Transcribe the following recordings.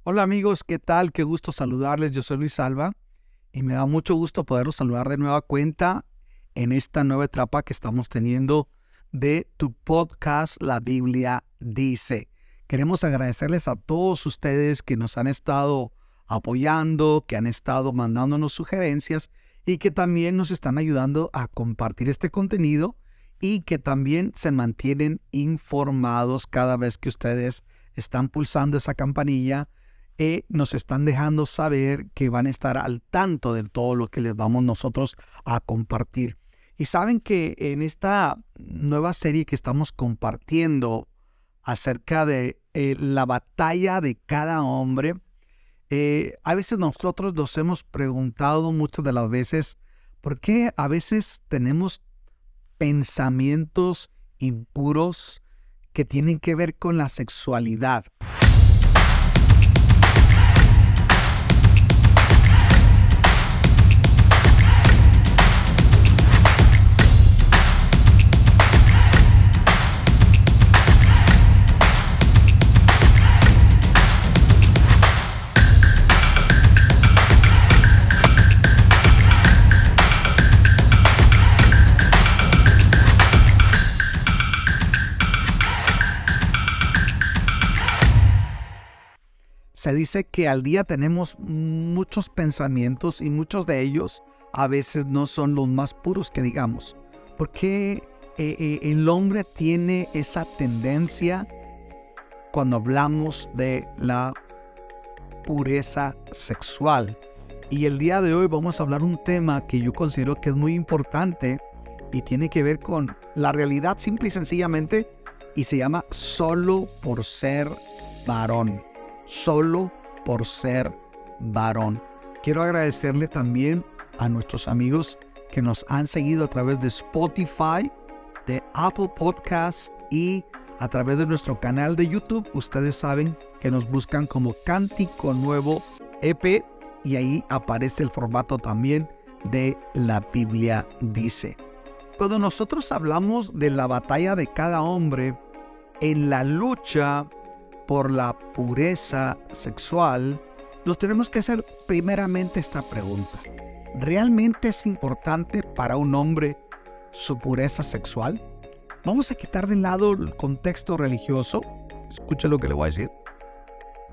Hola amigos, ¿qué tal? Qué gusto saludarles. Yo soy Luis Alba y me da mucho gusto poderlos saludar de nueva cuenta en esta nueva etapa que estamos teniendo de tu podcast La Biblia Dice. Queremos agradecerles a todos ustedes que nos han estado apoyando, que han estado mandándonos sugerencias y que también nos están ayudando a compartir este contenido y que también se mantienen informados cada vez que ustedes están pulsando esa campanilla. Nos están dejando saber que van a estar al tanto de todo lo que les vamos nosotros a compartir. Y saben que en esta nueva serie que estamos compartiendo acerca de la batalla de cada hombre, a veces nosotros nos hemos preguntado muchas de las veces por qué a veces tenemos pensamientos impuros que tienen que ver con la sexualidad. Se dice que al día tenemos muchos pensamientos y muchos de ellos a veces no son los más puros que digamos. Porque el hombre tiene esa tendencia cuando hablamos de la pureza sexual. Y el día de hoy vamos a hablar un tema que yo considero que es muy importante y tiene que ver con la realidad simple y sencillamente, y se llama solo por ser varón. Solo por ser varón. Quiero agradecerle también a nuestros amigos que nos han seguido a través de Spotify, de Apple Podcasts y a través de nuestro canal de YouTube. Ustedes saben que nos buscan como Cántico Nuevo EP y ahí aparece el formato también de La Biblia Dice. Cuando nosotros hablamos de la batalla de cada hombre en la lucha por la pureza sexual, nos tenemos que hacer primeramente esta pregunta. ¿Realmente es importante para un hombre su pureza sexual? Vamos a quitar de lado el contexto religioso. Escuche lo que le voy a decir.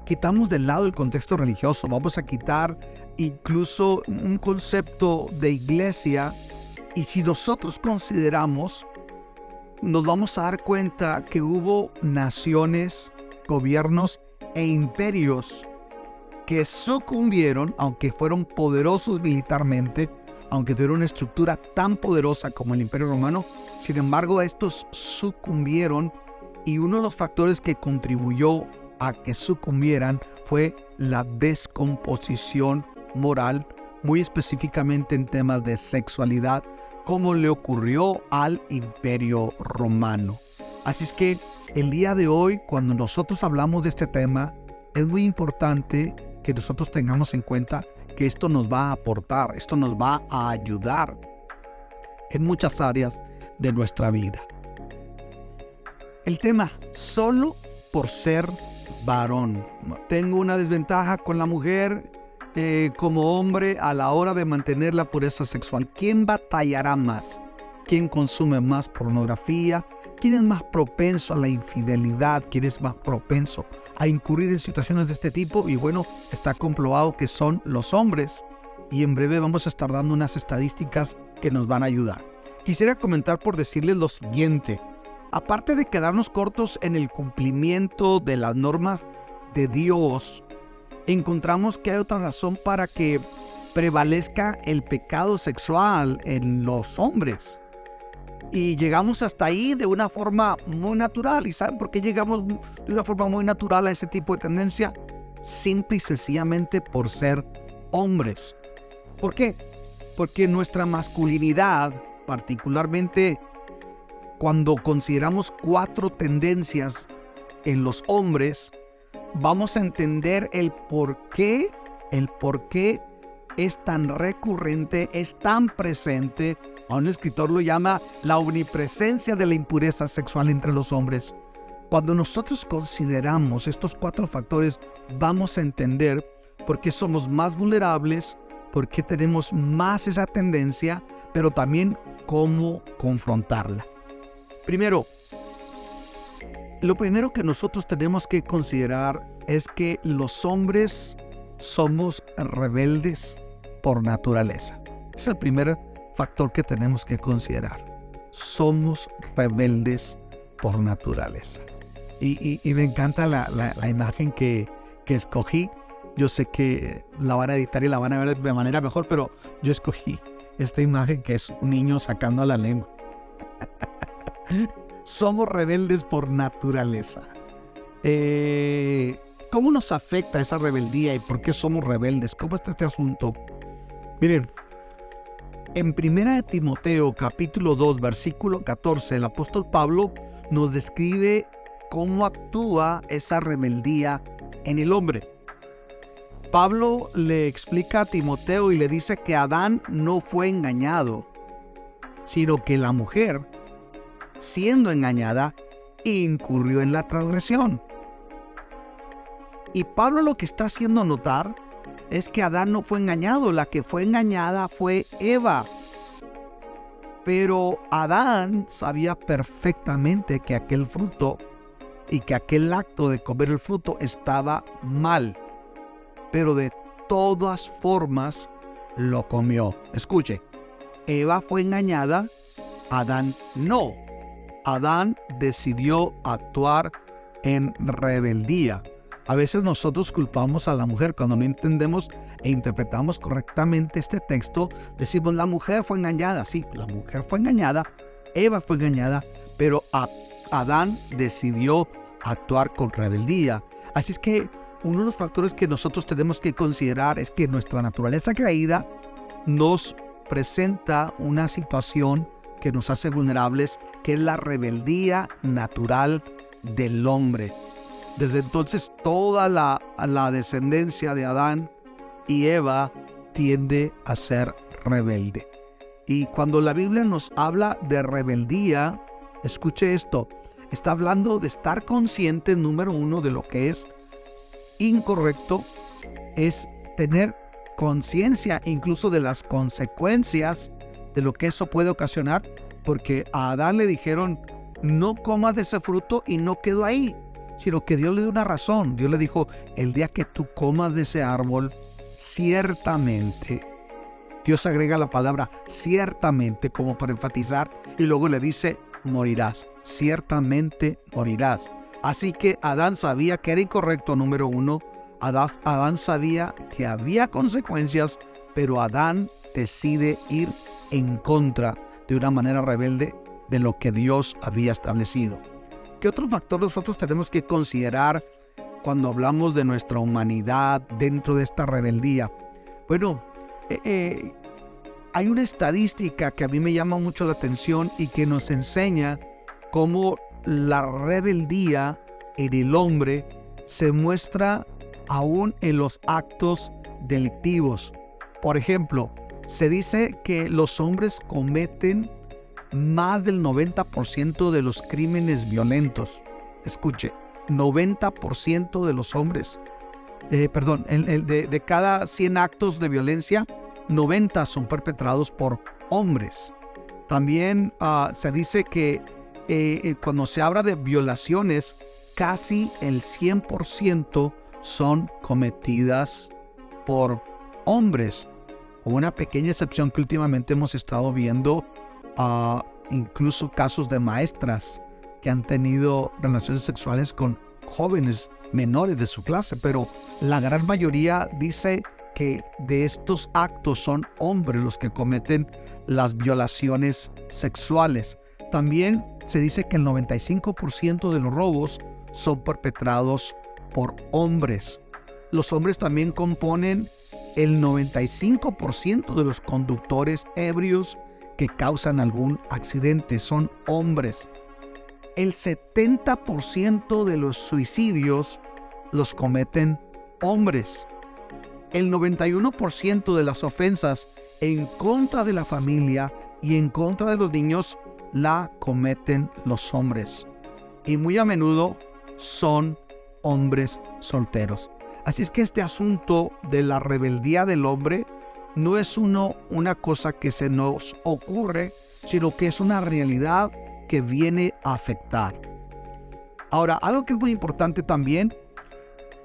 Quitamos de lado el contexto religioso. Vamos a quitar incluso un concepto de iglesia. Y si nosotros consideramos, nos vamos a dar cuenta que hubo naciones, gobiernos e imperios que sucumbieron, aunque fueron poderosos militarmente, aunque tuvieron una estructura tan poderosa como el Imperio Romano. Sin embargo, estos sucumbieron, y uno de los factores que contribuyó a que sucumbieran fue la descomposición moral, muy específicamente en temas de sexualidad, como le ocurrió al Imperio Romano. Así es que el día de hoy, cuando nosotros hablamos de este tema, es muy importante que nosotros tengamos en cuenta que esto nos va a aportar, esto nos va a ayudar en muchas áreas de nuestra vida. El tema, solo por ser varón. Tengo una desventaja con la mujer como hombre a la hora de mantener la pureza sexual. ¿Quién batallará más? ¿Quién consume más pornografía? ¿Quién es más propenso a la infidelidad? ¿Quién es más propenso a incurrir en situaciones de este tipo? Y bueno, está comprobado que son los hombres. Y en breve vamos a estar dando unas estadísticas que nos van a ayudar. Quisiera comentar por decirles lo siguiente. Aparte de quedarnos cortos en el cumplimiento de las normas de Dios, encontramos que hay otra razón para que prevalezca el pecado sexual en los hombres. Y llegamos hasta ahí de una forma muy natural. ¿Y saben por qué llegamos de una forma muy natural a ese tipo de tendencia? Simple y sencillamente por ser hombres. ¿Por qué? Porque nuestra masculinidad, particularmente cuando consideramos 4 tendencias en los hombres, vamos a entender el por qué es tan recurrente, es tan presente. A un escritor lo llama la omnipresencia de la impureza sexual entre los hombres. Cuando nosotros consideramos estos 4 factores, vamos a entender por qué somos más vulnerables, por qué tenemos más esa tendencia, pero también cómo confrontarla. Primero, lo primero que nosotros tenemos que considerar es que los hombres somos rebeldes por naturaleza. Es el primer factor que tenemos que considerar. Somos rebeldes por naturaleza. Y me encanta la imagen que escogí. Yo sé que la van a editar y la van a ver de manera mejor, pero yo escogí esta imagen que es un niño sacando la lengua. Somos rebeldes por naturaleza. ¿Cómo nos afecta esa rebeldía y por qué somos rebeldes? ¿Cómo está este asunto? Miren, en 1 Timoteo capítulo 2, versículo 14, el apóstol Pablo nos describe cómo actúa esa rebeldía en el hombre. Pablo le explica a Timoteo y le dice que Adán no fue engañado, sino que la mujer, siendo engañada, incurrió en la transgresión. Y Pablo lo que está haciendo notar es que Adán no fue engañado, la que fue engañada fue Eva. Pero Adán sabía perfectamente que aquel fruto y que aquel acto de comer el fruto estaba mal. Pero de todas formas lo comió. Escuche, Eva fue engañada, Adán no. Adán decidió actuar en rebeldía. A veces nosotros culpamos a la mujer cuando no entendemos e interpretamos correctamente este texto. Decimos, la mujer fue engañada. Sí, la mujer fue engañada, Eva fue engañada, pero Adán decidió actuar con rebeldía. Así es que uno de los factores que nosotros tenemos que considerar es que nuestra naturaleza caída nos presenta una situación que nos hace vulnerables, que es la rebeldía natural del hombre. Desde entonces toda la descendencia de Adán y Eva tiende a ser rebelde. Y cuando la Biblia nos habla de rebeldía, escuche esto, está hablando de estar consciente, número uno, de lo que es incorrecto, es tener conciencia incluso de las consecuencias de lo que eso puede ocasionar, porque a Adán le dijeron, no comas de ese fruto, y no quedó ahí, sino que Dios le dio una razón. Dios le dijo, el día que tú comas de ese árbol, ciertamente, Dios agrega la palabra ciertamente como para enfatizar, y luego le dice, morirás, ciertamente morirás. Así que Adán sabía que era incorrecto, número uno. Adán sabía que había consecuencias, pero Adán decide ir en contra de una manera rebelde de lo que Dios había establecido. ¿Qué otro factor nosotros tenemos que considerar cuando hablamos de nuestra humanidad dentro de esta rebeldía? Bueno, hay una estadística que a mí me llama mucho la atención y que nos enseña cómo la rebeldía en el hombre se muestra aún en los actos delictivos. Por ejemplo, se dice que los hombres cometen más del 90% de los crímenes violentos. Escuche, 90% de los hombres, de cada 100 actos de violencia, 90 son perpetrados por hombres. También se dice que cuando se habla de violaciones, casi el 100% son cometidas por hombres. Con una pequeña excepción que últimamente hemos estado viendo, incluso casos de maestras que han tenido relaciones sexuales con jóvenes menores de su clase, pero la gran mayoría dice que de estos actos son hombres los que cometen las violaciones sexuales. También se dice que el 95% de los robos son perpetrados por hombres. Los hombres también componen el 95% de los conductores ebrios que causan algún accidente, son hombres. El 70% de los suicidios los cometen hombres. El 91% de las ofensas en contra de la familia y en contra de los niños la cometen los hombres. y muy a menudo son hombres solteros. Así es que este asunto de la rebeldía del hombre no es una cosa que se nos ocurre, sino que es una realidad que viene a afectar. Ahora, algo que es muy importante también,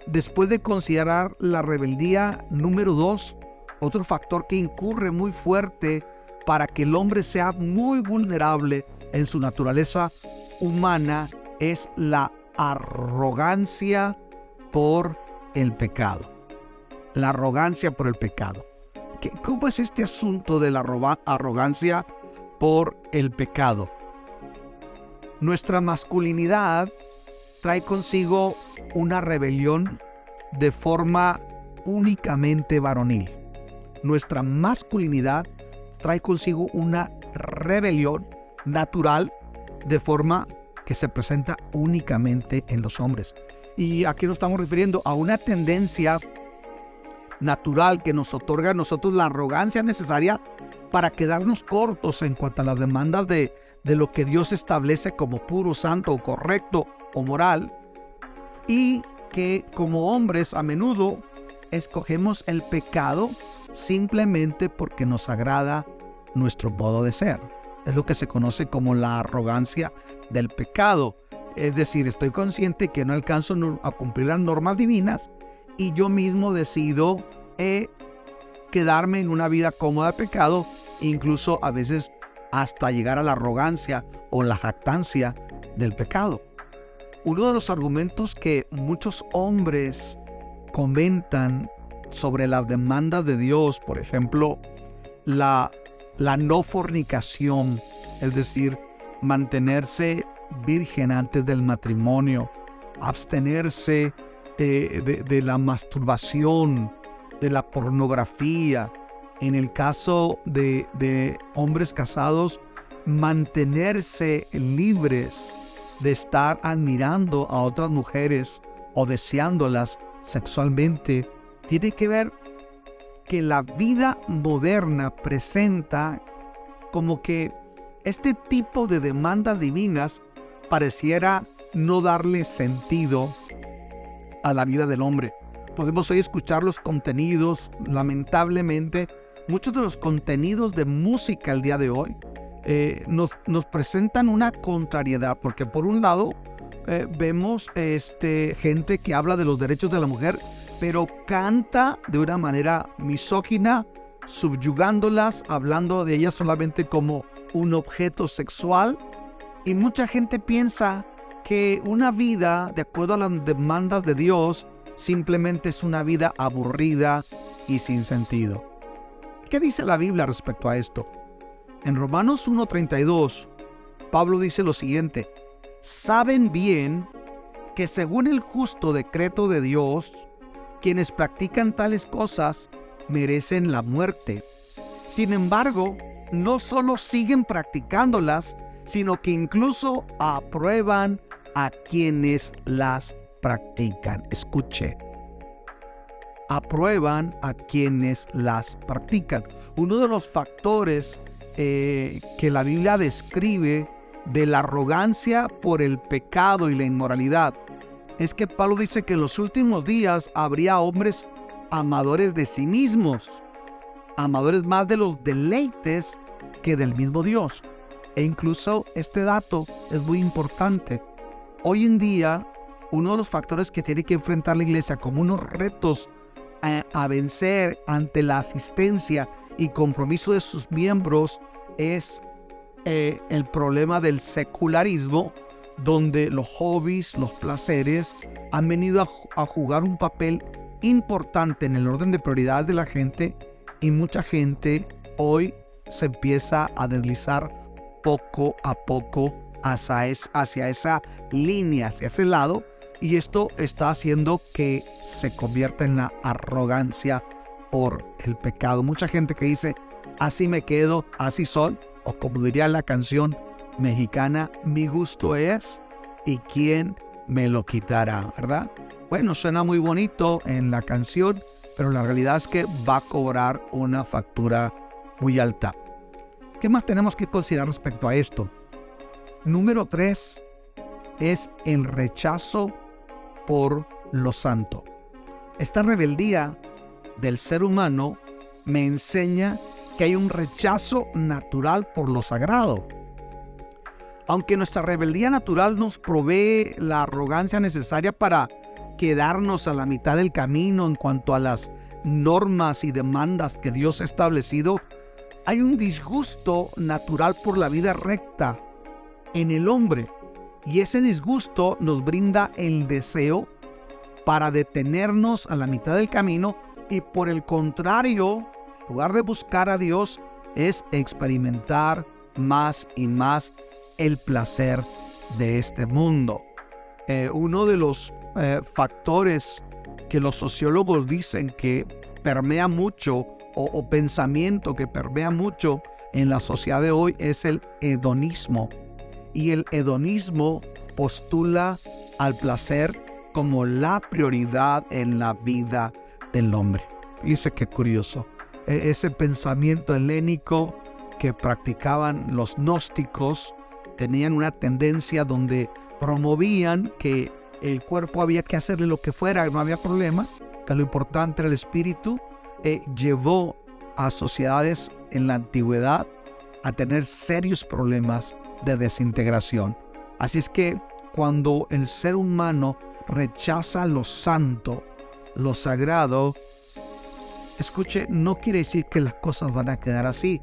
después de considerar la rebeldía, número 2, otro factor que incurre muy fuerte para que el hombre sea muy vulnerable en su naturaleza humana es la arrogancia por el pecado. La arrogancia por el pecado. ¿Cómo es este asunto de la arrogancia por el pecado? Nuestra masculinidad trae consigo una rebelión de forma únicamente varonil. Nuestra masculinidad trae consigo una rebelión natural de forma que se presenta únicamente en los hombres. Y aquí nos estamos refiriendo a una tendencia natural que nos otorga a nosotros la arrogancia necesaria para quedarnos cortos en cuanto a las demandas de lo que Dios establece como puro, santo, correcto o moral, y que como hombres a menudo escogemos el pecado simplemente porque nos agrada nuestro modo de ser. Es lo que se conoce como la arrogancia del pecado. Es decir, estoy consciente que no alcanzo a cumplir las normas divinas y yo mismo decido quedarme en una vida cómoda de pecado, incluso a veces hasta llegar a la arrogancia o la jactancia del pecado. Uno de los argumentos que muchos hombres comentan sobre las demandas de Dios, por ejemplo, la no fornicación, es decir, mantenerse virgen antes del matrimonio, abstenerse de la masturbación, de la pornografía. En el caso de hombres casados, mantenerse libres de estar admirando a otras mujeres o deseándolas sexualmente, tiene que ver que la vida moderna presenta como que este tipo de demandas divinas pareciera no darle sentido a la vida del hombre. Podemos hoy escuchar los contenidos, lamentablemente, muchos de los contenidos de música el día de hoy nos presentan una contrariedad, porque por un lado vemos gente que habla de los derechos de la mujer, pero canta de una manera misógina, subyugándolas, hablando de ellas solamente como un objeto sexual, y mucha gente piensa que una vida de acuerdo a las demandas de Dios simplemente es una vida aburrida y sin sentido. ¿Qué dice la Biblia respecto a esto? En Romanos 1:32, Pablo dice lo siguiente: saben bien que según el justo decreto de Dios, quienes practican tales cosas merecen la muerte. Sin embargo, no solo siguen practicándolas, sino que incluso aprueban a quienes las practican. Escuche. Aprueban a quienes las practican. Uno de los factores que la Biblia describe de la arrogancia por el pecado y la inmoralidad es que Pablo dice que en los últimos días habría hombres amadores de sí mismos, amadores más de los deleites que del mismo Dios. E incluso este dato es muy importante. Hoy en día, uno de los factores que tiene que enfrentar la iglesia como unos retos a vencer ante la asistencia y compromiso de sus miembros es el problema del secularismo, donde los hobbies, los placeres han venido a jugar un papel importante en el orden de prioridades de la gente, y mucha gente hoy se empieza a deslizar poco a poco hacia esa línea, hacia ese lado, y esto está haciendo que se convierta en la arrogancia por el pecado. Mucha gente que dice, así me quedo, así soy, o como diría la canción mexicana, mi gusto es y quién me lo quitará, ¿verdad? Bueno, suena muy bonito en la canción, pero la realidad es que va a cobrar una factura muy alta. ¿Qué más tenemos que considerar respecto a esto? Número 3, es el rechazo por lo santo. Esta rebeldía del ser humano me enseña que hay un rechazo natural por lo sagrado. Aunque nuestra rebeldía natural nos provee la arrogancia necesaria para quedarnos a la mitad del camino en cuanto a las normas y demandas que Dios ha establecido, hay un disgusto natural por la vida recta en el hombre, y ese disgusto nos brinda el deseo para detenernos a la mitad del camino y, por el contrario, en lugar de buscar a Dios, es experimentar más y más el placer de este mundo. Uno de los factores que los sociólogos dicen que permea mucho o pensamiento que permea mucho en la sociedad de hoy es el hedonismo. Y el hedonismo postula al placer como la prioridad en la vida del hombre. Fíjese qué curioso. Ese pensamiento helénico que practicaban los gnósticos tenían una tendencia donde promovían que el cuerpo había que hacerle lo que fuera, no había problema, que lo importante era el espíritu. Llevó a sociedades en la antigüedad a tener serios problemas de desintegración. Así es que cuando el ser humano rechaza lo santo, lo sagrado, escuche, no quiere decir que las cosas van a quedar así.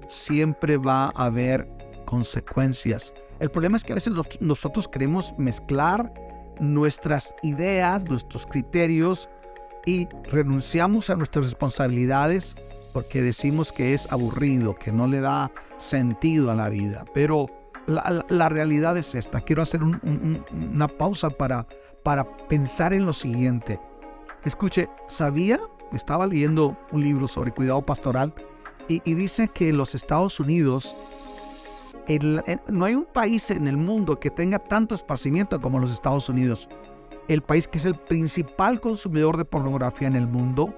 Siempre va a haber consecuencias. El problema es que a veces nosotros queremos mezclar nuestras ideas, nuestros criterios, y renunciamos a nuestras responsabilidades porque decimos que es aburrido, que no le da sentido a la vida. Pero la realidad es esta. Quiero hacer una pausa para pensar en lo siguiente. Escuche, estaba leyendo un libro sobre cuidado pastoral y dice que en los Estados Unidos no hay un país en el mundo que tenga tanto esparcimiento como los Estados Unidos. El país que es el principal consumidor de pornografía en el mundo,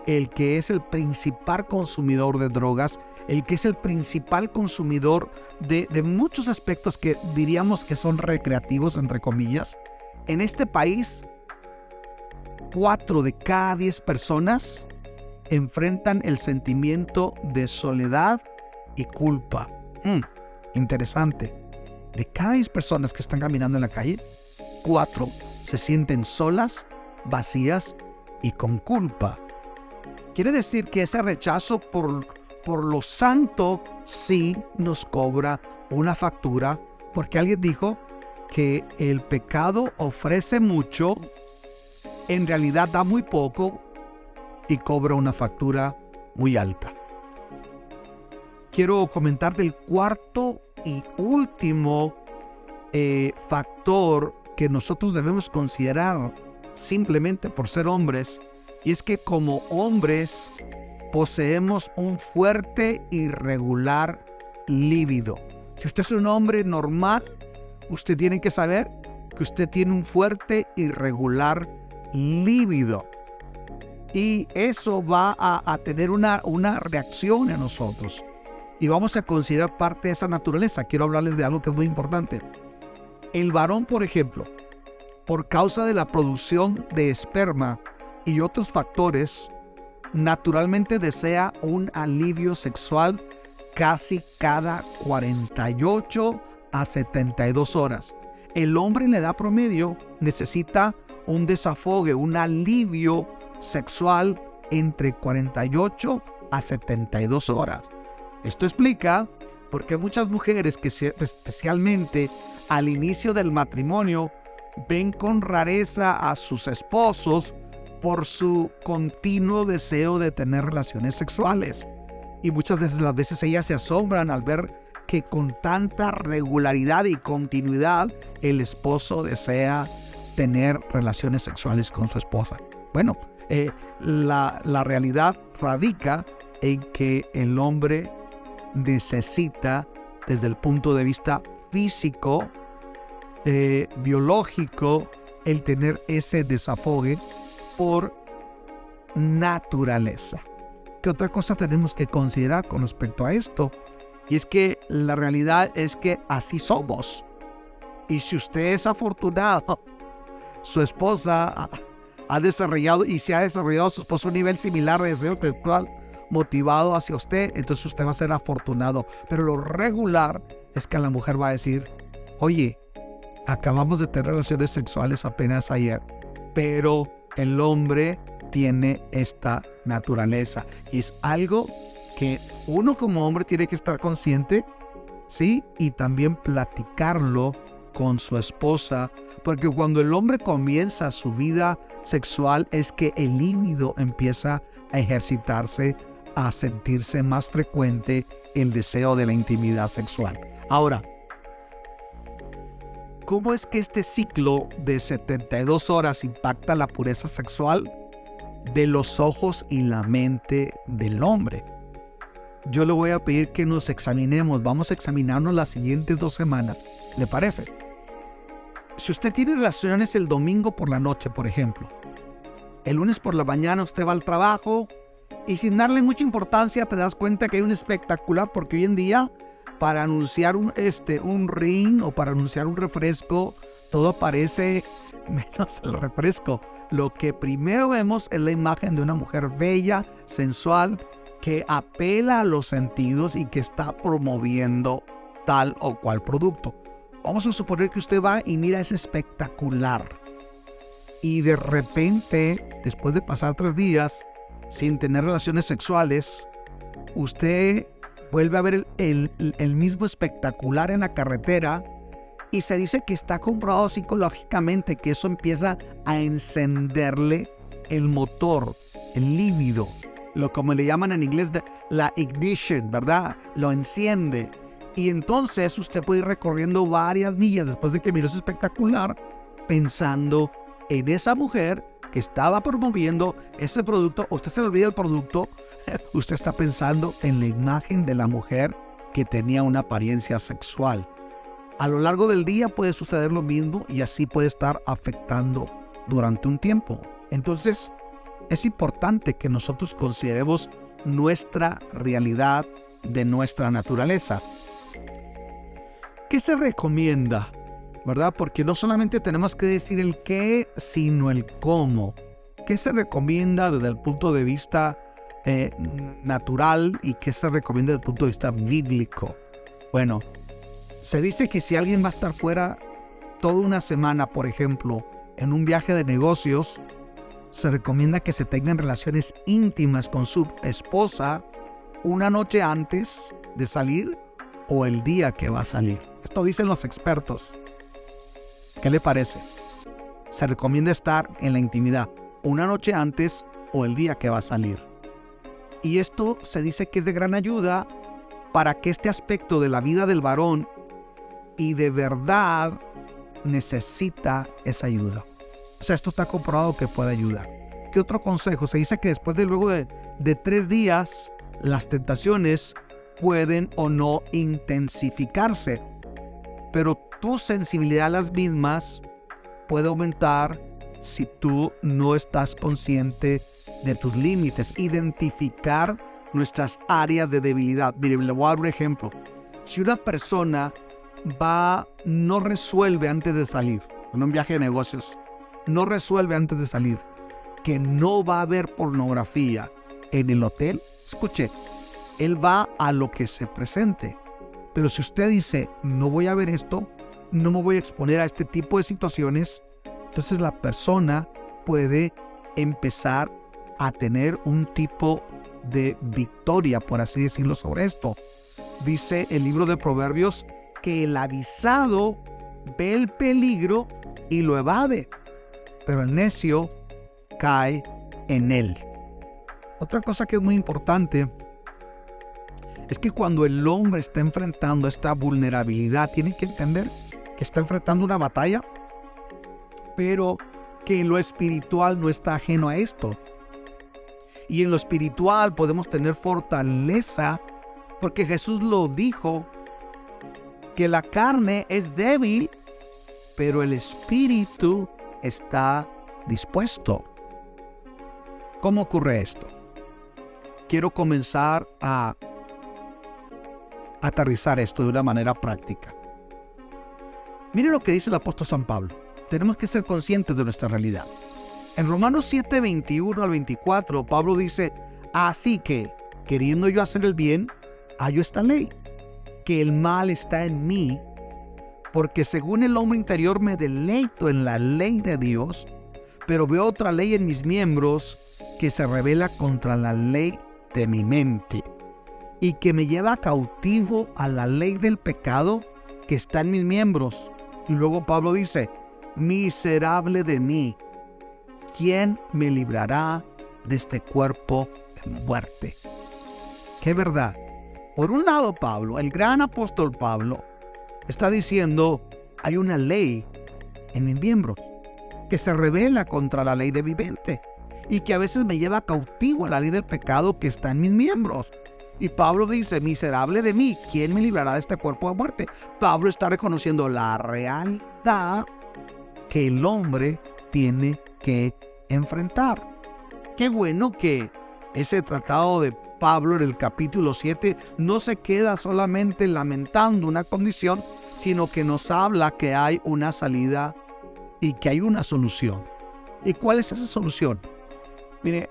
el que es el principal consumidor de drogas, el que es el principal consumidor de muchos aspectos que diríamos que son recreativos, entre comillas. En este país, 4 de cada 10 personas enfrentan el sentimiento de soledad y culpa. Interesante. De cada 10 personas que están caminando en la calle, 4 se sienten solas, vacías y con culpa. Quiere decir que ese rechazo por lo santo sí nos cobra una factura, porque alguien dijo que el pecado ofrece mucho, en realidad da muy poco y cobra una factura muy alta. Quiero comentar del cuarto y último factor que nosotros debemos considerar simplemente por ser hombres, y es que como hombres poseemos un fuerte y regular líbido. Si usted es un hombre normal, usted tiene que saber que usted tiene un fuerte y regular líbido, y eso va a tener una reacción en nosotros, y vamos a considerar parte de esa naturaleza. Quiero hablarles de algo que es muy importante. El varón, por ejemplo, por causa de la producción de esperma y otros factores, naturalmente desea un alivio sexual casi cada 48 a 72 horas. El hombre en la edad promedio necesita un desafogue, un alivio sexual entre 48 a 72 horas. Esto explica por qué muchas mujeres que especialmente al inicio del matrimonio ven con rareza a sus esposos por su continuo deseo de tener relaciones sexuales. Y muchas de las veces ellas se asombran al ver que con tanta regularidad y continuidad el esposo desea tener relaciones sexuales con su esposa. Bueno, la realidad radica en que el hombre necesita, desde el punto de vista físico, biológico, el tener ese desafogue por naturaleza. ¿Qué otra cosa tenemos que considerar con respecto a esto? Y es que la realidad es que así somos. Y si usted es afortunado, su esposa ha desarrollado y se ha desarrollado su esposo a un nivel similar de deseo sexual motivado hacia usted, entonces usted va a ser afortunado. Pero lo regular es que la mujer va a decir, oye, acabamos de tener relaciones sexuales apenas ayer, pero el hombre tiene esta naturaleza y es algo que uno como hombre tiene que estar consciente, ¿sí? Y también platicarlo con su esposa, porque cuando el hombre comienza su vida sexual es que el líbido empieza a ejercitarse, a sentirse más frecuente el deseo de la intimidad sexual. Ahora, ¿cómo es que este ciclo de 72 horas impacta la pureza sexual de los ojos y la mente del hombre? Yo le voy a pedir que nos examinemos. Vamos a examinarnos las siguientes 2 semanas. ¿Le parece? Si usted tiene relaciones el domingo por la noche, por ejemplo, el lunes por la mañana usted va al trabajo y sin darle mucha importancia te das cuenta que hay un espectacular, porque hoy en día para anunciar un ring o para anunciar un refresco, todo aparece menos el refresco. Lo que primero vemos es la imagen de una mujer bella, sensual, que apela a los sentidos y que está promoviendo tal o cual producto. Vamos a suponer que usted va y mira ese espectacular y de repente, después de pasar 3 días sin tener relaciones sexuales, usted vuelve a ver el mismo espectacular en la carretera y se dice que está comprobado psicológicamente que eso empieza a encenderle el motor, el líbido, lo como le llaman en inglés la ignition, ¿verdad? Lo enciende. Y entonces usted puede ir recorriendo varias millas después de que miró ese espectacular pensando en esa mujer que estaba promoviendo ese producto. Usted se le olvida el producto, usted está pensando en la imagen de la mujer que tenía una apariencia sexual. A lo largo del día puede suceder lo mismo y así puede estar afectando durante un tiempo. Entonces, es importante que nosotros consideremos nuestra realidad de nuestra naturaleza. ¿Qué se recomienda? ¿Verdad? Porque no solamente tenemos que decir el qué, sino el cómo. ¿Qué se recomienda desde el punto de vista natural y qué se recomienda desde el punto de vista bíblico? Bueno, se dice que si alguien va a estar fuera toda una semana, por ejemplo, en un viaje de negocios, se recomienda que se tengan relaciones íntimas con su esposa una noche antes de salir o el día que va a salir. Esto dicen los expertos. ¿Qué le parece? Se recomienda estar en la intimidad una noche antes o el día que va a salir. Y esto se dice que es de gran ayuda para que este aspecto de la vida del varón y de verdad necesita esa ayuda. O sea, esto está comprobado que puede ayudar. ¿Qué otro consejo? Se dice que después de luego de 3 días, las tentaciones pueden o no intensificarse, pero tu sensibilidad a las mismas puede aumentar si tú no estás consciente de tus límites. Identificar nuestras áreas de debilidad. Mire, le voy a dar un ejemplo. Si una persona no resuelve antes de salir, en un viaje de negocios, no resuelve antes de salir que no va a haber pornografía en el hotel, escuche, él va a lo que se presente. Pero si usted dice, no voy a ver esto, no me voy a exponer a este tipo de situaciones, entonces la persona puede empezar a tener un tipo de victoria, por así decirlo, sobre esto. Dice el libro de Proverbios que el avisado ve el peligro y lo evade, pero el necio cae en él. Otra cosa que es muy importante es que cuando el hombre está enfrentando esta vulnerabilidad, tiene que entender que está enfrentando una batalla, pero que lo espiritual no está ajeno a esto. Y en lo espiritual podemos tener fortaleza, porque Jesús lo dijo, que la carne es débil, pero el espíritu está dispuesto. ¿Cómo ocurre esto? Quiero comenzar a aterrizar esto de una manera práctica. Miren lo que dice el apóstol San Pablo. Tenemos que ser conscientes de nuestra realidad. En Romanos 7, 21 al 24, Pablo dice: así que, queriendo yo hacer el bien, hallo esta ley, que el mal está en mí, porque según el hombre interior me deleito en la ley de Dios, pero veo otra ley en mis miembros que se rebela contra la ley de mi mente y que me lleva cautivo a la ley del pecado que está en mis miembros. Y luego Pablo dice: miserable de mí, ¿quién me librará de este cuerpo de muerte? ¡Qué verdad! Por un lado, Pablo, el gran apóstol Pablo, está diciendo: hay una ley en mis miembros que se rebela contra la ley de mi mente y que a veces me lleva cautivo a la ley del pecado que está en mis miembros. Y Pablo dice: miserable de mí, ¿quién me librará de este cuerpo de muerte? Pablo está reconociendo la realidad que el hombre tiene que enfrentar. Qué bueno que ese tratado de Pablo en el capítulo 7 no se queda solamente lamentando una condición, sino que nos habla que hay una salida y que hay una solución. ¿Y cuál es esa solución? Mire,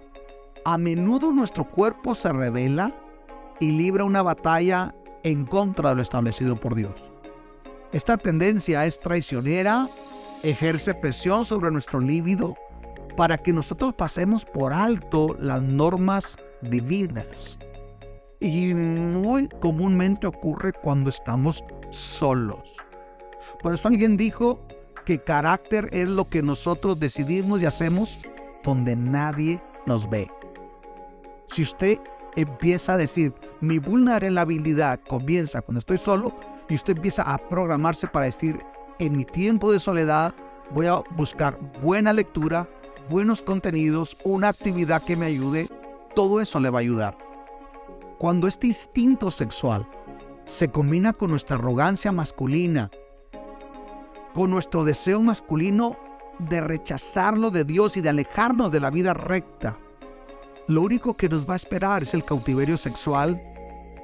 a menudo nuestro cuerpo se rebela y libra una batalla en contra de lo establecido por Dios. Esta tendencia es traicionera, ejerce presión sobre nuestro líbido para que nosotros pasemos por alto las normas divinas. Y muy comúnmente ocurre cuando estamos solos. Por eso alguien dijo que carácter es lo que nosotros decidimos y hacemos donde nadie nos ve. Si usted empieza a decir: mi vulnerabilidad comienza cuando estoy solo, y usted empieza a programarse para decir: en mi tiempo de soledad voy a buscar buena lectura, buenos contenidos, una actividad que me ayude, todo eso le va a ayudar. Cuando este instinto sexual se combina con nuestra arrogancia masculina, con nuestro deseo masculino de rechazarlo de Dios y de alejarnos de la vida recta, lo único que nos va a esperar es el cautiverio sexual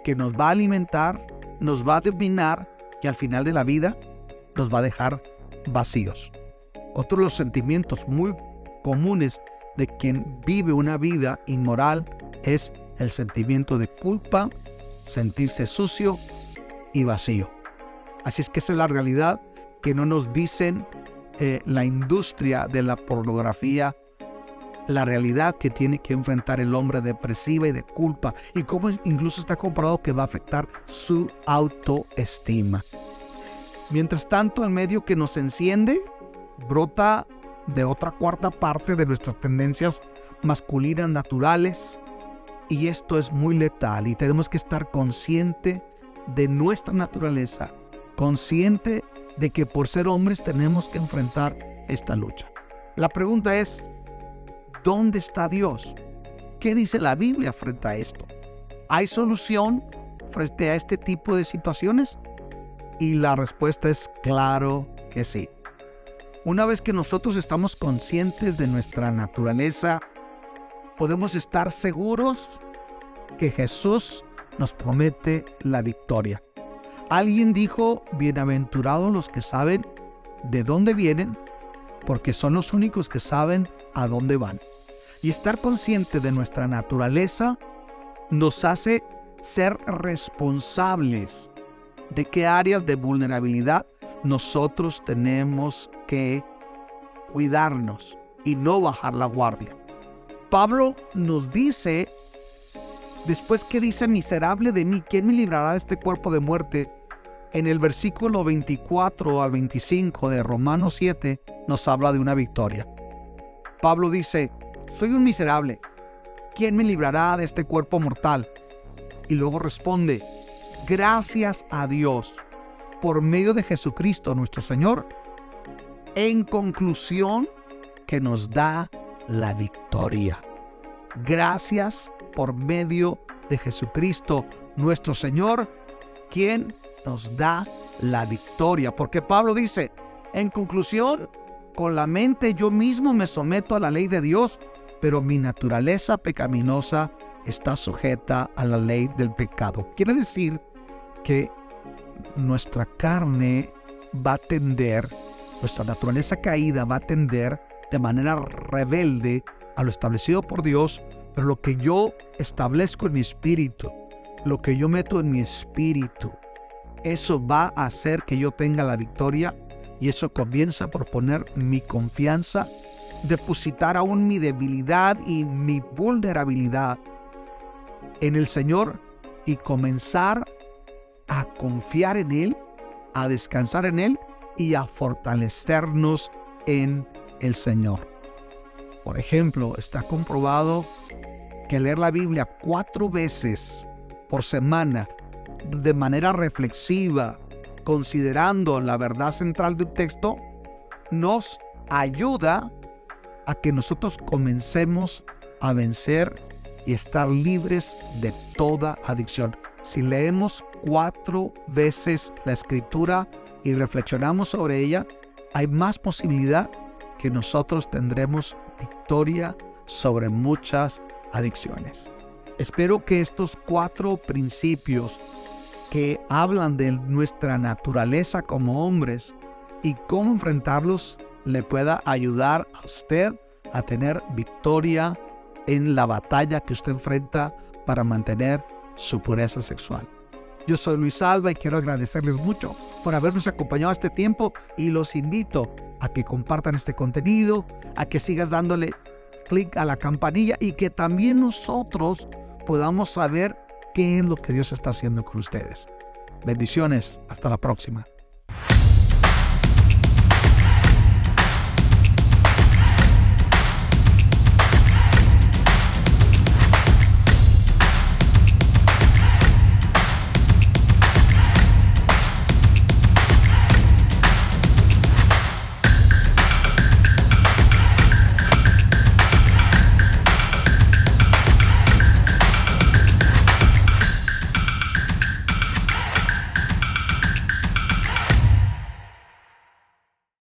que nos va a alimentar, nos va a dominar y al final de la vida nos va a dejar vacíos. Otro de los sentimientos muy comunes de quien vive una vida inmoral es el sentimiento de culpa, sentirse sucio y vacío. Así es que esa es la realidad que no nos dicen la industria de la pornografía, la realidad que tiene que enfrentar el hombre depresiva y de culpa, y cómo incluso está comprobado que va a afectar su autoestima. Mientras tanto, el medio que nos enciende brota de otra cuarta parte de nuestras tendencias masculinas naturales, y esto es muy letal y tenemos que estar consciente de nuestra naturaleza, consciente de que por ser hombres tenemos que enfrentar esta lucha. La pregunta es: ¿dónde está Dios? ¿Qué dice la Biblia frente a esto? ¿Hay solución frente a este tipo de situaciones? Y la respuesta es claro que sí. Una vez que nosotros estamos conscientes de nuestra naturaleza, podemos estar seguros que Jesús nos promete la victoria. Alguien dijo: bienaventurados los que saben de dónde vienen, porque son los únicos que saben a dónde van. Y estar consciente de nuestra naturaleza nos hace ser responsables de qué áreas de vulnerabilidad nosotros tenemos que cuidarnos y no bajar la guardia. Pablo nos dice, después que dice: miserable de mí, ¿quién me librará de este cuerpo de muerte? En el versículo 24 al 25 de Romanos 7 nos habla de una victoria. Pablo dice: soy un miserable, ¿quién me librará de este cuerpo mortal? Y luego responde: gracias a Dios por medio de Jesucristo nuestro Señor. En conclusión, que nos da la victoria. Gracias por medio de Jesucristo nuestro Señor, quien nos da la victoria. Porque Pablo dice: en conclusión, con la mente yo mismo me someto a la ley de Dios, pero mi naturaleza pecaminosa está sujeta a la ley del pecado. Quiere decir que nuestra carne va a tender, nuestra naturaleza caída va a tender de manera rebelde a lo establecido por Dios, pero lo que yo establezco en mi espíritu, lo que yo meto en mi espíritu, eso va a hacer que yo tenga la victoria, y eso comienza por poner mi confianza, depositar aún mi debilidad y mi vulnerabilidad en el Señor y comenzar a confiar en Él, a descansar en Él y a fortalecernos en el Señor. Por ejemplo, está comprobado que leer la Biblia 4 veces por semana de manera reflexiva, considerando la verdad central del texto, nos ayuda a que nosotros comencemos a vencer y estar libres de toda adicción. Si leemos 4 veces la Escritura y reflexionamos sobre ella, hay más posibilidad que nosotros tendremos victoria sobre muchas adicciones. Espero que estos 4 principios que hablan de nuestra naturaleza como hombres y cómo enfrentarlos le pueda ayudar a usted a tener victoria en la batalla que usted enfrenta para mantener su pureza sexual. Yo soy Luis Alba y quiero agradecerles mucho por habernos acompañado este tiempo, y los invito a que compartan este contenido, a que sigas dándole clic a la campanilla y que también nosotros podamos saber qué es lo que Dios está haciendo con ustedes. Bendiciones, hasta la próxima.